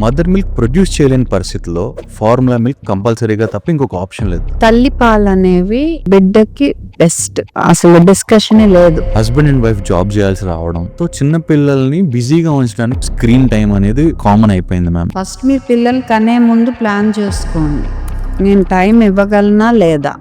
Mother milk produce చేయలేని పరిస్థితుల్లో formula milk కంపల్సరీగా తప్ప ఇంకొక ఆప్షన్ లేదు. తల్లి పాలు అనేవి బిడ్డకి బెస్ట్, అసలు డిస్కషనే లేదు. హస్బెండ్ అండ్ వైఫ్ జాబ్ చేయాల్సి రావడంతో చిన్న పిల్లల్ని బిజీగా ఉంచడానికి స్క్రీన్ టైం అనేది కామన్ అయిపోయింది మ్యామ్. ఫస్ట్ మీ పిల్లలు కనే ముందు ప్లాన్ చేసుకోండి, నేను టైం ఇవ్వగలనా లేదా.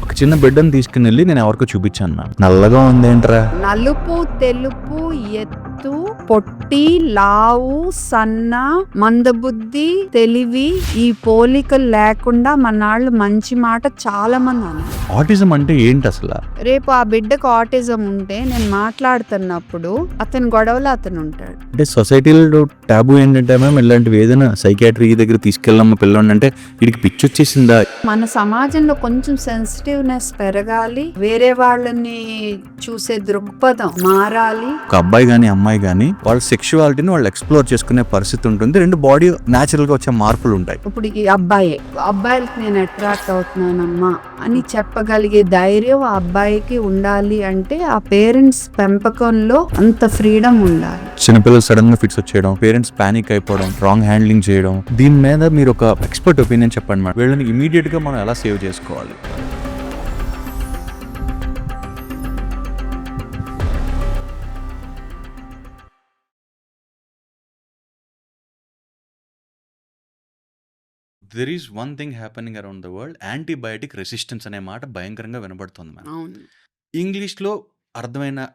ఒక చిన్న బిడ్డను తీసుకుని వెళ్ళి నేను ఎవరికో చూపించాను మ్యామ్. నల్లగా ఉందేంట్రా, నలుపు తెలుపు ఎత్తు పొట్టి లావు సన్న మందబుద్ధి తెలివి ఈ పోలికలు లేకుండా మనాళ్ళు మంచి మాట చాలా మంది అన్నారు. ఆటిజం అంటే ఏంటి అసలు? రేపు ఆ బిడ్డకు ఆటిజం ఉంటే నేను మాట్లాడుతున్నప్పుడు అతని గొడవలో అతను ఉంటాడు. అంటే సొసైటీలో టాబు ఏంటంటే మ్యామ్, ఇలాంటివి ఏదైనా సైకాట్రీ దగ్గర తీసుకెళ్ళాము పిల్లల్ని అంటే వీడికి పిచ్చి వచ్చేసిందా. మన సమాజంలో కొంచెం సెన్సిటివ్నెస్ పెరగాలి, వేరే వాళ్ళని చూసే దృక్పథం మారాలి. ఒక అబ్బాయి కానీ అమ్మాయి కానీ వాళ్ళ సెక్షువాలిటీని వాళ్ళు ఎక్స్ప్లోర్ చేసుకునే పరిస్థితి ఉంటుంది. రెండు బాడీ న్యాచురల్ గా వచ్చే మార్పులు ఉంటాయి. ఇప్పుడు ఈ అబ్బాయిలకి నేను అట్రాక్ట్ అవుతున్నానమ్మా అని చెప్పగలిగే ధైర్యం ఆ అబ్బాయికి ఉండాలి. అంటే ఆ పేరెంట్స్ పెంపకంలో అంత ఫ్రీడమ్ ఉండాలి. చిన్నపిల్లలు సడన్ గా ఫిట్స్ వచ్చేయడం, పేరెంట్స్ పానిక్ అయిపోవడం, రాంగ్ హ్యాండ్లింగ్ చేయడం, దీని మీద మీరు ఒక ఎక్స్పర్ట్ ఒపీనియన్ చెప్పండి మేడం. వీళ్ళని ఇమీడియట్ గా మనం ఎలా సేవ్ చేసుకోవాలి? There is one thing happening around the world, antibiotic resistance అనే మాట భయంకరంగా వినబడుతుంది మేడం. అవును. ఇంగ్లీష్లో అర్థమైన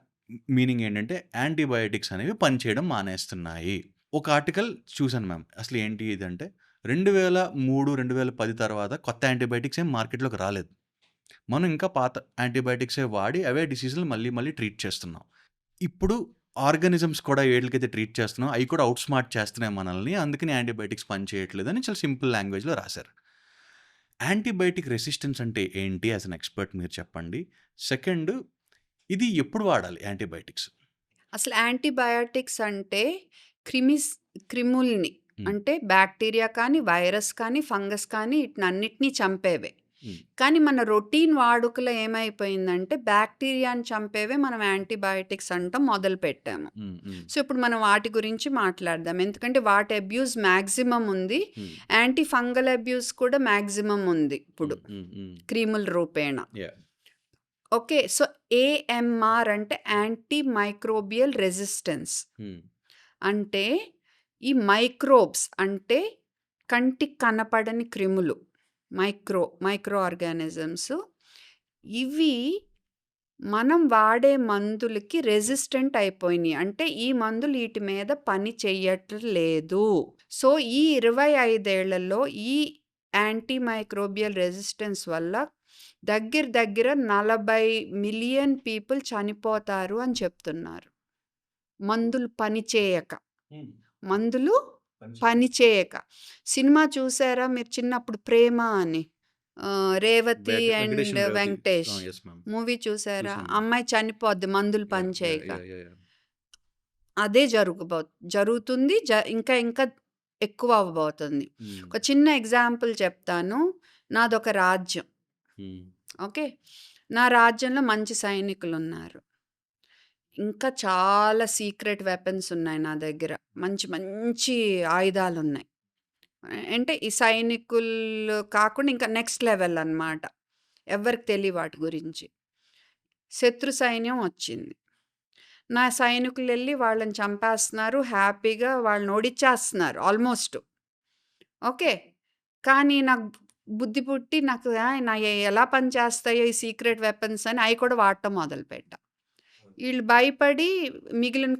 మీనింగ్ ఏంటంటే యాంటీబయాటిక్స్ అనేవి పనిచేయడం మానేస్తున్నాయి. ఒక ఆర్టికల్ చూశాను మ్యామ్. అసలు ఏంటి ఇది అంటే 2003, 2010 తర్వాత కొత్త యాంటీబయాటిక్స్ ఏం మార్కెట్లోకి రాలేదు. మనం ఇంకా పాత యాంటీబయాటిక్సే వాడి అవే డిసీజులు మళ్ళీ మళ్ళీ ట్రీట్ చేస్తున్నాం. ఇప్పుడు ఆర్గానిజమ్స్ కూడా ఏట్లకైతే ట్రీట్ చేస్తున్నాం అవి కూడా అవుట్ స్మార్ట్ చేస్తున్నాయి మనల్ని, అందుకని యాంటీబయాటిక్స్ పని చేయట్లేదు అని చాలా సింపుల్ లాంగ్వేజ్లో రాశారు. యాంటీబయాటిక్ రెసిస్టెన్స్ అంటే ఏంటి యాజ్ అన్ ఎక్స్పర్ట్ మీరు చెప్పండి. సెకండ్, ఇది ఎప్పుడు వాడాలి యాంటీబయాటిక్స్? అసలు యాంటీబయాటిక్స్ అంటే క్రిముల్ని అంటే బ్యాక్టీరియా కానీ వైరస్ కానీ ఫంగస్ కానీ వీటినన్నిటినీ చంపేవే. కానీ మన రొటీన్ వాడుకలో ఏమైపోయిందంటే బ్యాక్టీరియాని చంపేవే మనం యాంటీబయాటిక్స్ అంటాం మొదలు పెట్టాము. సో ఇప్పుడు మనం వాటి గురించి మాట్లాడదాం, ఎందుకంటే వాటి అబ్యూస్ మ్యాక్సిమం ఉంది, యాంటీ ఫంగల్ అబ్యూస్ కూడా మ్యాక్సిమం ఉంది ఇప్పుడు క్రీముల రూపేణ. ఓకే, సో ఏఎంఆర్ అంటే యాంటీ మైక్రోబియల్ రెసిస్టెన్స్. అంటే ఈ మైక్రోబ్స్ అంటే కంటికి కనపడని క్రిములు, మైక్రో ఆర్గానిజమ్స్, ఇవి మనం వాడే మందులకి రెసిస్టెంట్ అయిపోయినాయి. అంటే ఈ మందులు వీటి మీద పని చెయ్యట్లేదు. సో ఈ 25 ఏళ్లలో ఈ యాంటీ మైక్రోబియల్ రెసిస్టెన్స్ వల్ల దగ్గర 40 మిలియన్ పీపుల్ చనిపోతారు అని చెప్తున్నారు. మందులు పనిచేయక. సినిమా చూసారా మీరు చిన్నప్పుడు, ప్రేమ అని, రేవతి అండ్ వెంకటేష్ మూవీ చూసారా? అమ్మాయి చనిపోద్ది మందులు పనిచేయక. అదే జరుగుతుంది, ఇంకా ఇంకా ఎక్కువ అవ్వబోతుంది. ఒక చిన్న ఎగ్జాంపుల్ చెప్తాను. నాదొక రాజ్యం. ఓకే, నా రాజ్యంలో మంచి సైనికులు ఉన్నారు, ఇంకా చాలా సీక్రెట్ వెపన్స్ ఉన్నాయి నా దగ్గర, మంచి మంచి ఆయుధాలు ఉన్నాయి. అంటే ఈ సైనికులు కాకుండా ఇంకా నెక్స్ట్ లెవెల్ అన్నమాట, ఎవరికి తెలియ వాటి గురించి. శత్రు సైన్యం వచ్చింది, నా సైనికులు వెళ్ళి వాళ్ళని చంపేస్తున్నారు, హ్యాపీగా వాళ్ళని ఓడిచ్చేస్తున్నారు ఆల్మోస్ట్. ఓకే, కానీ నాకు బుద్ధి పుట్టి నాకు నా ఎలా పనిచేస్తాయో ఈ సీక్రెట్ వెపన్స్ అని అవి కూడా వాడటం మొదలుపెట్టా. వీళ్ళు భయపడి మిగిలిన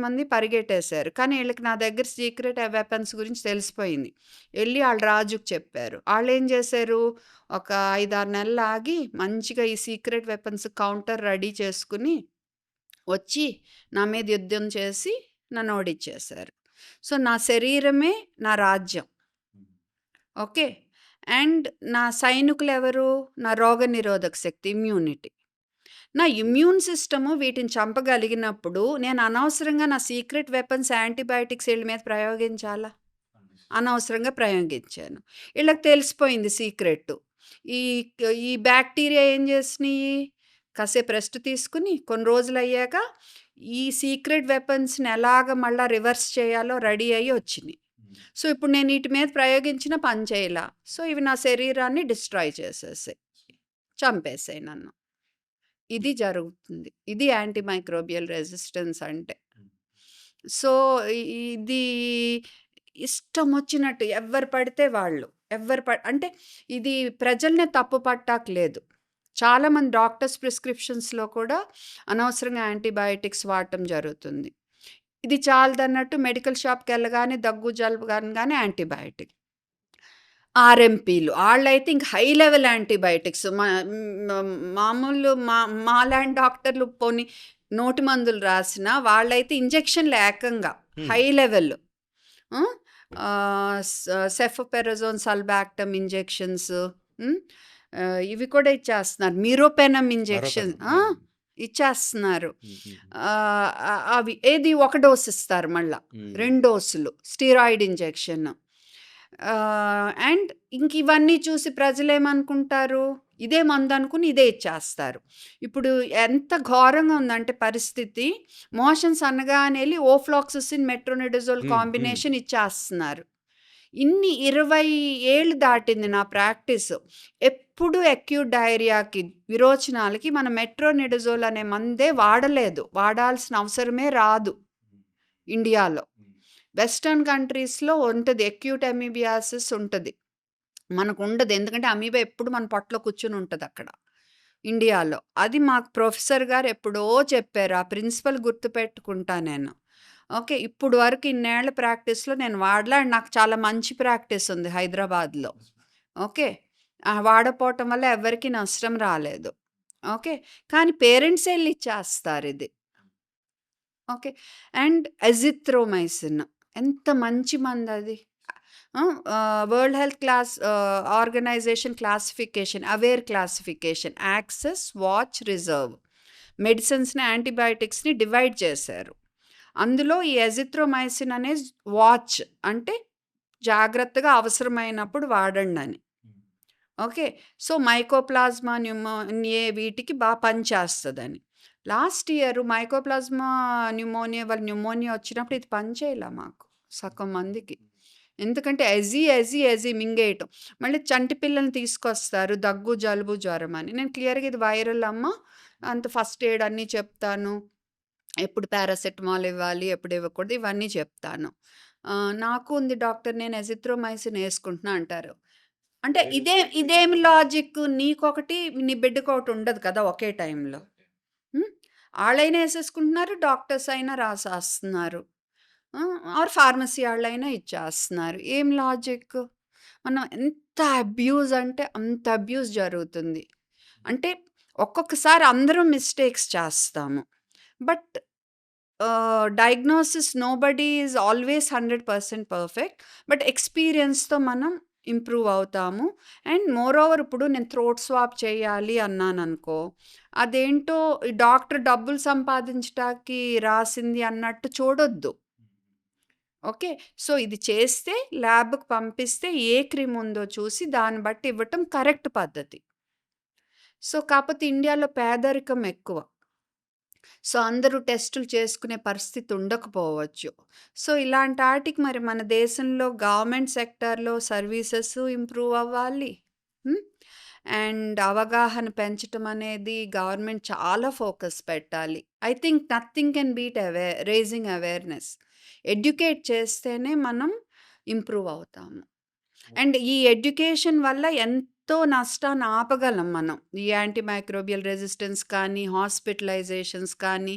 మంది పరిగెట్టేశారు. కానీ వీళ్ళకి నా దగ్గర సీక్రెట్ వెపన్స్ గురించి తెలిసిపోయింది. వెళ్ళి వాళ్ళ రాజుకు చెప్పారు. వాళ్ళు ఏం చేశారు, ఒక 5-6 నెలలు ఆగి మంచిగా ఈ సీక్రెట్ వెపన్స్ కౌంటర్ రెడీ చేసుకుని వచ్చి నా మీద యుద్ధం చేసి నన్ను ఓడిచ్చేశారు. సో నా శరీరమే నా రాజ్యం. ఓకే, అండ్ నా సైనికులు ఎవరు, నా రోగ నిరోధక శక్తి, ఇమ్యూనిటీ. నా ఇమ్యూన్ సిస్టము వీటిని చంపగలిగినప్పుడు నేను అనవసరంగా నా సీక్రెట్ వెపన్స్ యాంటీబయాటిక్స్ వీళ్ళ మీద ప్రయోగించాలా? అనవసరంగా ప్రయోగించాను. వీళ్ళకి తెలిసిపోయింది సీక్రెట్. ఈ బ్యాక్టీరియా ఏం చేసినాయి, కాసేపు రెస్ట్ తీసుకుని కొన్ని రోజులు అయ్యాక ఈ సీక్రెట్ వెపన్స్‌ని ఎలాగ మళ్ళా రివర్స్ చేయాలో రెడీ అయ్యి వచ్చినియి. సో, ఇప్పుడు నేను ఈటి మీద ప్రయోగించినా పని చేయలా. సో, ఇవి నా శరీరాన్ని డిస్ట్రాయ్ చేసేసాయి. చంపేసాయి నన్ను. ఇది జరుగుతుంది. ఇది యాంటీమైక్రోబియల్ రెసిస్టెన్స్ అంటే. సో, ఇది ఇష్టమొచ్చినట్టు ఎవ్వరు పడితే వాళ్ళు. అంటే ఇది ప్రజల్నే తప్పు పట్టాక చాలామంది డాక్టర్స్ ప్రిస్క్రిప్షన్స్‌లో కూడా అనవసరంగా యాంటీబయాటిక్స్ వాడటం జరుగుతుంది. ఇది చాలదన్నట్టు మెడికల్ షాప్‌కెళ్ళగానే దగ్గు, జలుబు అనగానే యాంటీబయాటిక్. ఆర్ఎంపీలు ఆళ్ళైతే ఇంక హై లెవెల్ యాంటీబయాటిక్స్. మామూలు మాలాంటి డాక్టర్లు పోనీ నోటి మందులు రాసినా వాళ్ళైతే ఇంజెక్షన్‌లు ఏకంగా హై లెవెల్. సెఫోపెరజోన్, సల్బాక్టమ్ ఇంజెక్షన్స్, ఇవి కూడా ఇచ్చేస్తున్నారు. మిరోపెనమ్ ఇంజెక్షన్ ఇచ్చేస్తున్నారు. అవి ఏది ఒక డోస్ ఇస్తారు మళ్ళా 2 డోసులు స్టీరాయిడ్ ఇంజెక్షన్. అండ్ ఇంక ఇవన్నీ చూసి ప్రజలేమనుకుంటారు, ఇదే మందు అనుకుని ఇదే ఇచ్చేస్తారు. ఇప్పుడు ఎంత ఘోరంగా ఉందంటే పరిస్థితి, మోషన్స్ అనగానే వెళ్ళి ఓఫ్లాక్సిసిన్, మెట్రోనిడజోల్ కాంబినేషన్ ఇచ్చేస్తున్నారు. ఇన్ని 20 ఏళ్ళు దాటింది నా ప్రాక్టీస్. ఎప్పుడు అక్యూట్ డయేరియాకి, విరోచనాలకి మన మెట్రోనిడజోల్ అనే మందే వాడలేదు. వాడాల్సిన అవసరమే రాదు ఇండియాలో. వెస్టర్న్ కంట్రీస్‌లో ఉంటది. అక్యూట్ అమీబియాసిస్ ఉంటది. మనకు ఉండదు. ఎందుకంటే అమీబా ఎప్పుడు మన పొట్టలో కూర్చొని ఉంటదక్కడ ఇండియాలో. అది మాకు ప్రొఫెసర్ గారు ఎప్పుడో చెప్పారు. ఆ ప్రిన్సిపల్ గుర్తుపెట్టుకుంటా నేను. ఓకే. ఇప్పుడు వరకు ఇన్నేళ్ల ప్రాక్టీస్‌లో నేను వాడలా. అండ్ నాకు చాలా మంచి ప్రాక్టీస్ ఉంది హైదరాబాద్‌లో. ఓకే. వాడపోవటం వల్ల ఎవ్వరికీ నష్టం రాలేదు. ఓకే. కానీ పేరెంట్సే ఎళ్లి ఇచ్చేస్తారిది. ఓకే. అండ్ అజిత్రోమైసిన్ ఎంత మంచి మందది. World health organization classification, aware classification, access, watch, reserve మెడిసిన్స్‌ని, యాంటీబయాటిక్స్‌ని డివైడ్ చేశారు. అందులో ఈ అజిత్రోమైసిన్ అనే వాచ్ అంటే జాగ్రత్తగా అవసరమైనప్పుడు వాడండని. ఓకే. సో, మైకోప్లాజ్మా న్యూమోనియే వీటికి పనిచేస్తదని. Last year mycoplasma pneumonia pneumonia వచ్చినప్పుడు ఇది పనిచేయలా మాకు సగం మందికి. ఎందుకంటే ఎజీ మింగేయటం. మళ్ళీ చంటి పిల్లల్ని తీసుకొస్తారు దగ్గు, జలుబు, జ్వరం అని. నేను క్లియర్‌గా ఇది వైరల్ అమ్మ, అంత ఫస్ట్ ఎయిడ్ అన్నీ చెప్తాను. ఎప్పుడు పారాసెటమాల్ ఇవ్వాలి, ఎప్పుడు ఇవ్వకూడదు ఇవన్నీ చెప్తాను. నాకు ఉంది డాక్టర్, నేను అజిత్రోమైసిన్ వేసుకుంటున్నా అంటారు. అంటే ఇదేమి లాజిక్, నీకొకటి నీ బిడ్డకొకటి ఉండదు కదా ఒకే టైంలో. ఆళ్ళైనా వేసేసుకుంటున్నారు, డాక్టర్స్ అయినా రాసేస్తున్నారు, ఆర్ ఫార్మసీ వాళ్ళైనా ఇచ్చేస్తున్నారు. ఏం లాజిక్? మనం ఎంత అబ్యూజ్ అంటే అంత అబ్యూజ్ జరుగుతుంది. అంటే ఒక్కొక్కసారి అందరం మిస్టేక్స్ చేస్తాము. But diagnosis nobody is always 100% perfect. But ఎక్స్పీరియన్స్‌తో మనం ఇంప్రూవ్ అవుతాము. అండ్ మోర్ ఓవర్ ఇప్పుడు నేను థ్రోట్ స్వాప్ చేయాలి అన్నాననుకో, అదేంటో ఈ డాక్టర్ డబ్బులు సంపాదించటానికి రాసింది అన్నట్టు చూడొద్దు. ఓకే. సో, ఇది చేస్తే ల్యాబ్‌కి పంపిస్తే ఏ క్రిమి ఉందో చూసి దాన్ని బట్టి ఇవ్వటం కరెక్ట్ పద్ధతి. సో, కాపోతే ఇండియాలో పేదరికం ఎక్కువ. సో, అందరూ టెస్టులు చేసుకునే పరిస్థితి ఉండకపోవచ్చు. సో, ఇలాంటి ఆటికి మరి మన దేశంలో గవర్నమెంట్ సెక్టార్‌లో సర్వీసెస్ ఇంప్రూవ్ అవ్వాలి. అండ్ అవగాహన పెంచటం అనేది గవర్నమెంట్ చాలా ఫోకస్ పెట్టాలి. I think nothing can beat raising awareness. Educate చేస్తేనే మనం ఇంప్రూవ్ అవుతాము. అండ్ ఈ ఎడ్యుకేషన్ వల్ల ఎంతో నష్టాన్ని ఆపగలం మనం. ఈ యాంటీమైక్రోబియల్ రెసిస్టెన్స్ కానీ, హాస్పిటలైజేషన్స్ కానీ,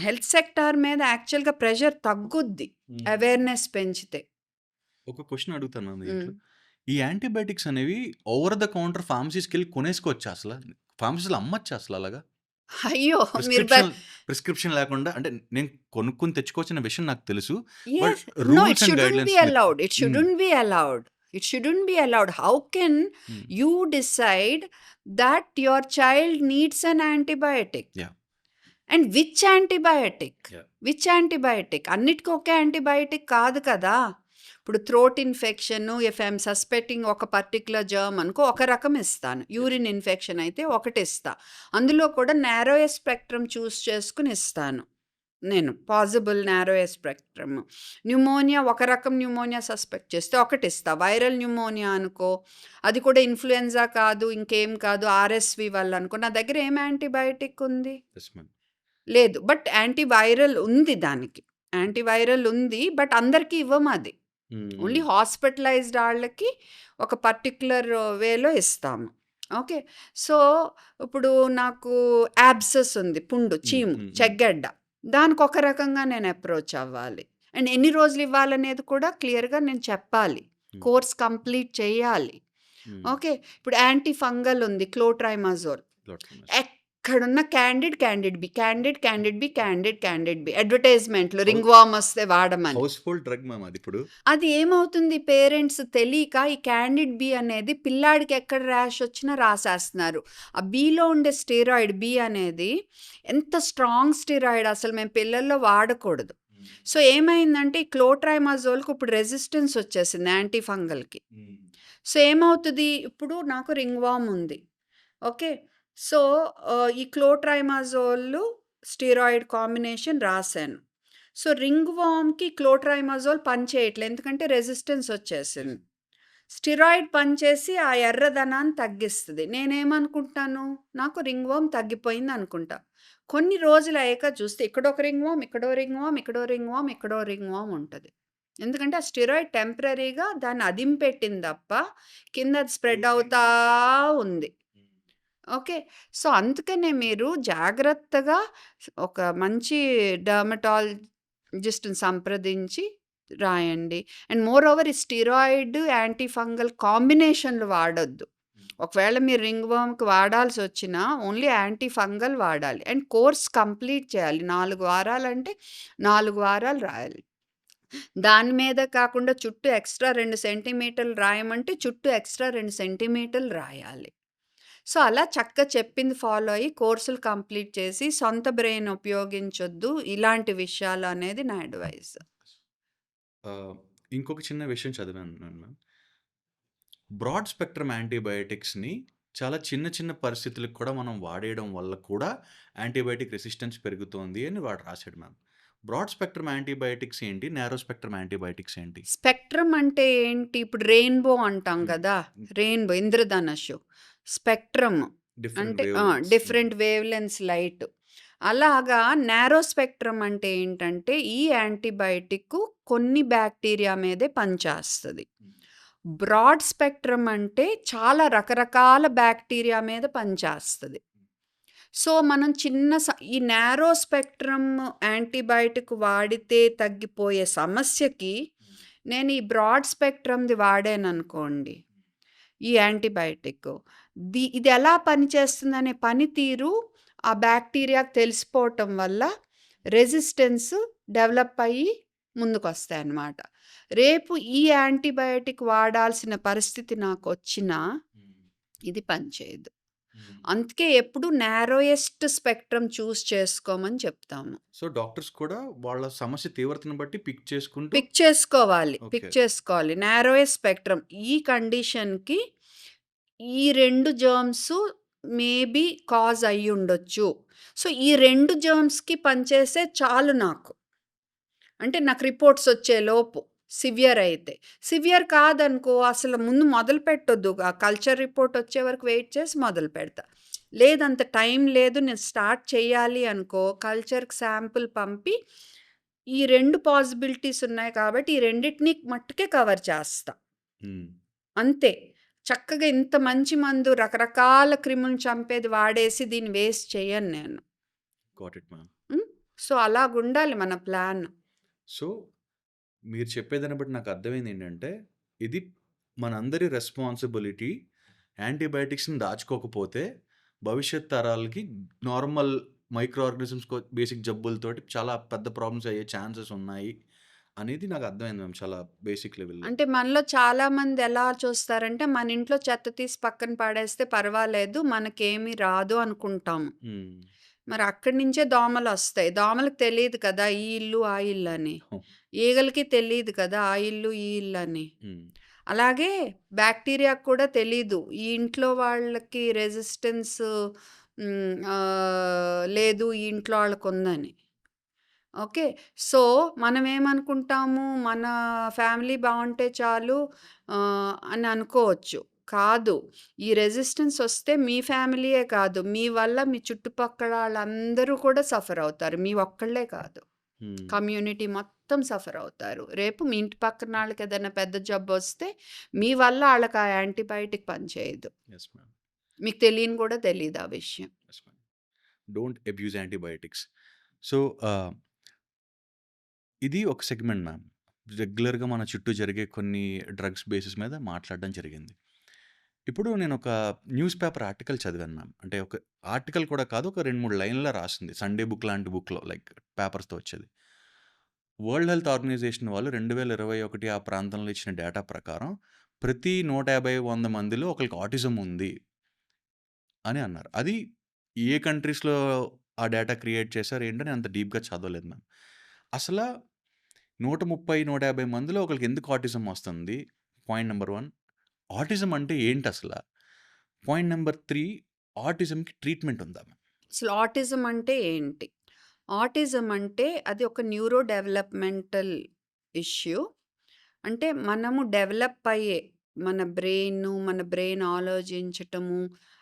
హెల్త్ సెక్టార్ మీద యాక్చువల్‌గా ప్రెషర్ తగ్గుద్ది అవేర్‌నెస్ పెంచితే. ఒక క్వెషన్ అడుగుతాను మ్యామ్ హ్మ్. దీంట్లో. ఈ యాంటీబయాటిక్స్ అనేవి ఓవర్ ద కౌంటర్ ఫార్మసీస్‌కెళ్ళి కొనేసుకోవచ్చా అసల? ఫార్మసీలో అమ్మచ్చా అసలు అలాగా? అయ్యో! మీరు ప్రిస్క్రిప్షన్ లేకుండా, అంటే నేను కొనుక్కొని తెచ్చుకోవచ్చన్న విషయం నాకు తెలుసు. Yes. But No, it rules and shouldn't guidelines be మీరు allowed. It shouldn't be allowed. It shouldn't be allowed. How can you decide that your child needs an antibiotic? Yeah. And which antibiotic? Yeah. Which antibiotic? అన్నిటికి ఒకే antibiotic కాదు కదా. ఇప్పుడు throat infection if I'm suspecting ఒక particular germ అనుకో ఒక రకం ఇస్తాను. Urine infection అయితే ఒకటి ఇస్తా. అందులో కూడా నారోయెస్ట్ స్పెక్ట్రమ్ చూస్ చేసుకుని ఇస్తాను నేను. Possible నారోయెస్ట్ spectrum. న్యూమోనియా ఒక రకం న్యూమోనియా సస్పెక్ట్ చేస్తే ఒకటి ఇస్తా. వైరల్ న్యూమోనియా అనుకో, అది కూడా ఇన్ఫ్లుయెన్జా కాదు, ఇంకేం కాదు, ఆర్ఎస్వి వల్ల అనుకో, నా దగ్గర ఏం యాంటీబయాటిక్ ఉంది? Yes ma'am. లేదు. బట్ యాంటీవైరల్ ఉంది దానికి. యాంటీవైరల్ ఉంది. బట్ అందరికీ ఇవ్వము అది. ఓన్లీ హాస్పిటలైజ్డ్ వాళ్ళకి ఒక పర్టిక్యులర్ వేలో ఇస్తాము. ఓకే. సో ఇప్పుడు నాకు యాబ్సెస్ ఉంది, పుండు, చీము, చెగ్గడ్డ. దానికి ఒక రకంగా నేను అప్రోచ్ అవ్వాలి. అండ్ ఎన్ని రోజులు ఇవ్వాలనేది కూడా క్లియర్గా నేను చెప్పాలి. కోర్స్ కంప్లీట్ చేయాలి. ఓకే. ఇప్పుడు యాంటీ ఫంగల్ ఉంది, క్లోట్రైమాజోల్. ఎక్కడున్న క్యాండిడ్ బి అడ్వర్టైజ్మెంట్లు రింగ్ వామ్ వస్తే వాడమని. హౌస్ఫుల్ డ్రగ్ మ్యామ్ అది. ఇప్పుడు అది ఏమవుతుంది, పేరెంట్స్ తెలియక ఈ క్యాండిడ్ బి అనేది పిల్లాడికి ఎక్కడ ర్యాష్ వచ్చినా రాసేస్తున్నారు. ఆ బిలో ఉండే స్టెరాయిడ్ బి అనేది ఎంత స్ట్రాంగ్ స్టెరాయిడ్, అసలు మేము పిల్లల్లో వాడకూడదు. సో ఏమైందంటే ఈ క్లోట్రైమాజోల్కి ఇప్పుడు రెసిస్టెన్స్ వచ్చేసింది యాంటీ ఫంగల్కి. సో ఏమవుతుంది, ఇప్పుడు నాకు రింగ్ వామ్ ఉంది. ఓకే. సో ఈ క్లోట్రైమాజోల్ స్టెరాయిడ్ కాంబినేషన్ రాశాను. సో రింగ్ వామ్కి క్లోట్రైమాజోల్ పనిచేయట్లేదు, ఎందుకంటే రెసిస్టెన్స్ వచ్చేసింది. స్టెరాయిడ్ పనిచేసి ఆ ఎర్రదనాన్ని తగ్గిస్తుంది. నేనేమనుకుంటాను, నాకు రింగ్ వామ్ తగ్గిపోయింది అనుకుంటా. కొన్ని రోజులు అయ్యాక చూస్తే ఇక్కడొక రింగ్ వామ్, ఇక్కడో రింగ్ వామ్, ఇక్కడో రింగ్ వామ్, ఇక్కడో రింగ్ వామ్ ఉంటుంది. ఎందుకంటే ఆ స్టెరాయిడ్ టెంపరీగా దాన్ని అదింపెట్టింది తప్ప కింద అది స్ప్రెడ్ అవుతా ఉంది. ఓకే. సో అందుకనే మీరు జాగ్రత్తగా ఒక మంచి డర్మటాలజిస్ట్ని సంప్రదించి రాయండి. అండ్ మోర్ ఓవర్ ఈ స్టెరాయిడ్ యాంటీ ఫంగల్ కాంబినేషన్లు వాడొద్దు. ఒకవేళ మీరు రింగ్ వామ్కి వాడాల్సి వచ్చినా ఓన్లీ యాంటీ ఫంగల్ వాడాలి. అండ్ కోర్స్ కంప్లీట్ చేయాలి. 4 వారాలంటే 4 వారాలు రాయాలి. దాని మీద కాకుండా చుట్టూ ఎక్స్ట్రా 2 సెంటీమీటర్లు రాయమంటే చుట్టూ ఎక్స్ట్రా 2 సెంటీమీటర్లు రాయాలి. సో అలా చక్కగా చెప్పింది ఫాలో అయ్యి కోర్సులు కంప్లీట్ చేసి సొంత బ్రెయిన్ ఉపయోగించొద్దు ఇలాంటి విషయాలు అనేది నా అడ్వైస్. ఇంకొక చిన్న విషయం చదివాను మ్యామ్. బ్రాడ్ స్పెక్ట్రమ్ యాంటీబయాటిక్స్ని చాలా చిన్న చిన్న పరిస్థితులకు కూడా మనం వాడేయడం వల్ల కూడా యాంటీబయాటిక్ రెసిస్టెన్స్ పెరుగుతోంది అని వాడు రాశాడు మ్యామ్. బ్రాడ్ స్పెక్ట్రమ్ యాంటీబయాటిక్స్ ఏంటి, నారో స్పెక్ట్రమ్ యాంటీబయాటిక్స్ ఏంటి? స్పెక్ట్రమ్ అంటే ఏంటి, ఇప్పుడు రెయిన్బో అంటాం కదా, రెయిన్బో ఇంద్రధనుషు. స్పెక్ట్రమ్ అంటే డిఫరెంట్ వేవ్ లెన్స్ లైట్. అలాగా నారో స్పెక్ట్రమ్ అంటే ఏంటంటే ఈ యాంటీబయాటిక్ కొన్ని బ్యాక్టీరియా మీదే పనిచేస్తుంది. బ్రాడ్ స్పెక్ట్రమ్ అంటే చాలా రకరకాల బ్యాక్టీరియా మీద పనిచేస్తుంది. సో మనం ఈ నారో స్పెక్ట్రమ్ యాంటీబయాటిక్ వాడితే తగ్గిపోయే సమస్యకి నేను ఈ బ్రాడ్ స్పెక్ట్రమ్ది వాడాను అనుకోండి, ఈ యాంటీబయాటిక్ ఇది ఎలా పనిచేస్తుందనే పనితీరు ఆ బ్యాక్టీరియాకి తెలిసిపోవటం వల్ల రెసిస్టెన్స్ డెవలప్ అయ్యి ముందుకు వస్తాయి అన్నమాట. రేపు ఈ యాంటీబయాటిక్ వాడాల్సిన పరిస్థితి నాకు వచ్చినా ఇది పనిచేయదు. అందుకే ఎప్పుడు నారోయెస్ట్ స్పెక్ట్రమ్ చూస్ చేసుకోమని చెప్తాము. సో డాక్టర్స్ కూడా వాళ్ళ సమస్య తీవ్రతను బట్టి పిక్ చేసుకోవాలి. నారోయెస్ట్ స్పెక్ట్రమ్ ఈ కండిషన్కి ఈ 2 జర్మ్స్ మేబీ కాజ్ అయ్యి ఉండొచ్చు. సో ఈ 2 జర్మ్స్కి పనిచేసే చాలు నాకు, అంటే నాకు రిపోర్ట్స్ వచ్చే లోపు. సివియర్ అయితే, సివియర్ కాదనుకో అసలు ముందు మొదలు పెట్టొద్దు, ఆ కల్చర్ రిపోర్ట్ వచ్చే వరకు వెయిట్ చేసి మొదలు పెడతా. లేదంత టైం లేదు, నేను స్టార్ట్ చేయాలి అనుకో కల్చర్కి శాంపుల్ పంపి ఈ 2 పాసిబిలిటీస్ ఉన్నాయి కాబట్టి ఈ రెండింటిని మట్టుకే కవర్ చేస్తా. అంతే. చక్కగా ఇంత మంచి మందు రకరకాల క్రిములను చంపేది వాడేసి దీన్ని వేస్ట్ చేయను నేను. సో అలాగుండాలి మన ప్లాన్. సో మీరు చెప్పేదాన్ని బట్టి నాకు అర్థమైంది ఏంటంటే ఇది మనందరి రెస్పాన్సిబిలిటీ. యాంటీబయాటిక్స్ని దాచుకోకపోతే భవిష్యత్ తరాలకి నార్మల్ మైక్రో ఆర్గానిజమ్స్ బేసిక్ జబ్బులతోటి చాలా పెద్ద ప్రాబ్లమ్స్ అయ్యే ఛాన్సెస్ ఉన్నాయి అనేది నాకు అర్థమైంది మ్యామ్, చాలా బేసిక్ లెవెల్. అంటే మనలో చాలామంది ఎలా చూస్తారంటే మన ఇంట్లో చెత్త తీసి పక్కన పడేస్తే పర్వాలేదు మనకేమీ రాదు అనుకుంటాము. మరి అక్కడి నుంచే దోమలొస్తాయి. దోమలకు తెలీదు కదా! ఈ ఇల్లు, ఆ ఇల్లని. హ్మ్. ఈగలకి తెలీదు కదా! ఆ ఇల్లు, ఈ ఇల్లని. హ్మ్. అలాగే బ్యాక్టీరియాకి కూడా తెలీదు. ఈ ఇంట్లో వాళ్ళకి రెసిస్టెన్స్ లేదు. ఈ ఇంట్లో వాళ్ళకుందని. ఓకే. సో, మనమేమనుకుంటాము, మన ఫ్యామిలీ బావుంటే చాలు అని అనుకోవచ్చు. కాదు. ఈ రెసిస్టెన్స్ ఒస్తే మీ ఫ్యామిలీయే కాదు, మీ వల్ల మీ చుట్టుపక్కల ఆళ్ళందరూ కూడా సఫర్ అవుతారు. మీ ఒక్కళ్ళే కాదు. హ్మ్. కమ్యూనిటీ మొత్తం సఫర్ అవుతారు. రేపు మీ ఇంటి పక్కనాళ్ళకేదైనా పెద్ద జబ్బొస్తే, మీ వల్ల ఆళ్ళకి ఆ యాంటీబయాటిక్ పనిచేయదు. Yes ma'am. మీకు తెలియని కూడా తెలీదు ఆ విషయం. Yes ma'am. Don't abuse antibiotics. So, ఇది ఒక సెగ్మెంట్ మ్యామ్. రెగ్యులర్‌గా మన చుట్టూ జరిగే కొన్ని డ్రగ్స్ బేసిస్ మీద మాట్లాడడం జరిగింది. ఇప్పుడు నేనొక న్యూస్ పేపర్ ఆర్టికల్ చదివాను మ్యామ్. అంటే ఒక ఆర్టికల్ కూడా కాదు. ఒక 2, 3 లైన్‌లో రాసింది. సండే బుక్ లాంటి బుక్‌లో లైక్ పేపర్స్‌తో వచ్చేది. వరల్డ్ హెల్త్ ఆర్గనైజేషన్ వాళ్ళు 2021 ఆ ప్రాంతంలో ఇచ్చిన డేటా ప్రకారం ప్రతి 150, 100 మందిలో ఒకళ్ళకి ఆటిజం ఉంది అని అన్నారు. అది ఏ కంట్రీస్‌లో ఆ డేటా క్రియేట్ చేశారు ఏంటో నేను అంత డీప్‌గా చదవలేదు మ్యామ్. అసల 130, 150 మందిలో ఒకళ్ళకి ఎందుకు ఆటిజం వస్తుంది? Point number 1. ఆటిజం అంటే ఏంటసల? పాయింట్ నంబర్ 3, ఆటిజంకి ట్రీట్మెంట్ ఉందా మ్యామ్? అసలు ఆటిజం అంటే ఏంటి? ఆటిజం అంటే అది ఒక న్యూరో డెవలప్‌మెంటల్ ఇష్యూ. అంటే మనము డెవలప్ అయ్యే మన బ్రెయిన్ ఆలోచించటము,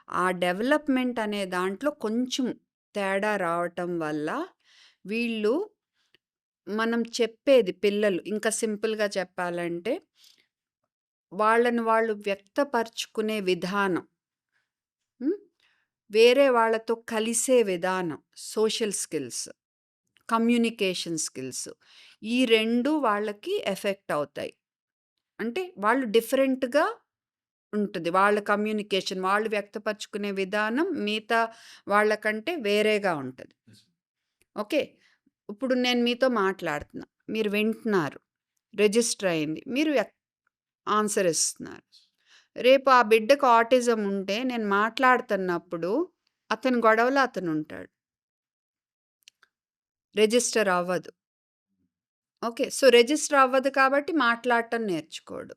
ఆ డెవలప్‌మెంట్ అనే దాంట్లో కొంచెం తేడా రావటం వల్ల వీళ్ళు మనం చెప్పేది పిల్లలు ఇంకా సింపుల్‌గా చెప్పాలంటే, వాళ్ళని వాళ్ళు వ్యక్తపరుచుకునే విధానం. హ్మ్. వేరే వాళ్ళతో కలిసే విధానం, సోషల్ స్కిల్స్, కమ్యూనికేషన్ స్కిల్స్ ఈ 2 వాళ్ళకి ఎఫెక్ట్ అవుతాయి. అంటే వాళ్ళు డిఫరెంట్‌గా ఉంటది. వాళ్ళ కమ్యూనికేషన్, వాళ్ళు వ్యక్తపరుచుకునే విధానం మిగతా వాళ్ళకంటే వేరేగా ఉంటది. ఓకే. ఇప్పుడు నేను మీతో మాట్లాడుతున్నా. మీరు వింటున్నారు. రిజిస్టర్ అయింది. మీరు ఆన్సర్ ఇస్తున్నారు. రేపు ఆ బిడ్డకు ఆటిజం ఉంటే నేను మాట్లాడుతున్నప్పుడు అతని గొడవలో అతనుంటాడు. రిజిస్టర్ అవ్వదు. ఓకే. సో, రిజిస్టర్ అవ్వదు కాబట్టి మాట్లాడటం నేర్చుకోడు.